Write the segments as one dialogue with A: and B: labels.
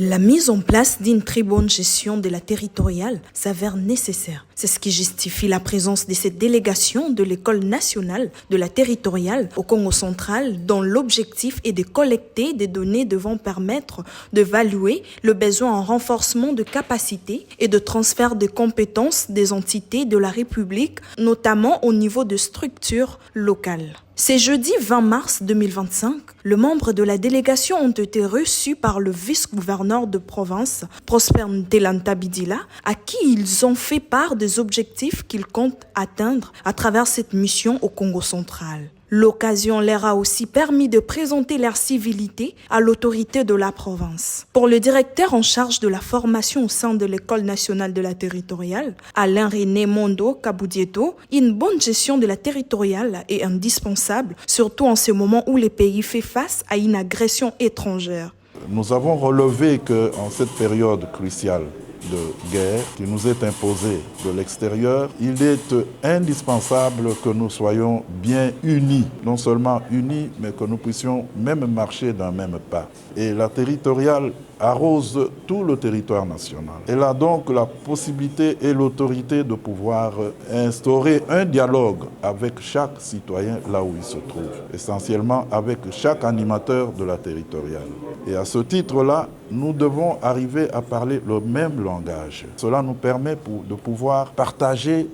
A: La mise en place d'une très bonne gestion de la territoriale s'avère nécessaire. C'est ce qui justifie la présence de cette délégation de l'École nationale de la territoriale au Congo central, dont l'objectif est de collecter des données devant permettre d'évaluer le besoin en renforcement de capacités et de transfert de compétences des entités de la République, notamment au niveau de structures locales. C'est jeudi 20 mars 2025, les membres de la délégation ont été reçus par le vice-gouverneur de province, Prosper Ntelanta Bidila, à qui ils ont fait part des objectifs qu'ils comptent atteindre à travers cette mission au Congo central. L'occasion leur a aussi permis de présenter leur civilité à l'autorité de la province. Pour le directeur en charge de la formation au sein de l'École nationale de la territoriale, Alain-René Mondo Kaboudieto, une bonne gestion de la territoriale est indispensable, surtout en ce moment où le pays fait face à une agression étrangère.
B: Nous avons relevé qu'en cette période cruciale de guerre qui nous est imposée de l'extérieur, il est indispensable que nous soyons bien unis. Non seulement unis, mais que nous puissions même marcher d'un même pas. Et la territoriale arrose tout le territoire national. Elle a donc la possibilité et l'autorité de pouvoir instaurer un dialogue avec chaque citoyen là où il se trouve, essentiellement avec chaque animateur de la territoriale. Et à ce titre-là, nous devons arriver à parler le même langage. Cela nous permet de pouvoir partager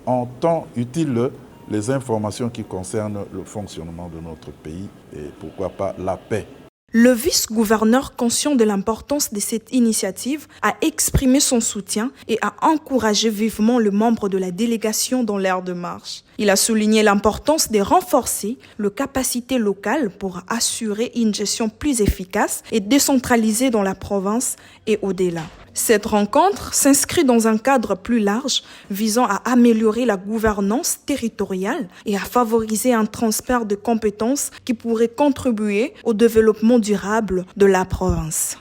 B: en temps utile les informations qui concernent le fonctionnement de notre pays et pourquoi pas la paix.
A: Le vice-gouverneur, conscient de l'importance de cette initiative, a exprimé son soutien et a encouragé vivement les membres de la délégation dans leur démarche. Il a souligné l'importance de renforcer les capacités locales pour assurer une gestion plus efficace et décentralisée dans la province et au-delà. Cette rencontre s'inscrit dans un cadre plus large visant à améliorer la gouvernance territoriale et à favoriser un transfert de compétences qui pourrait contribuer au développement durable de la province.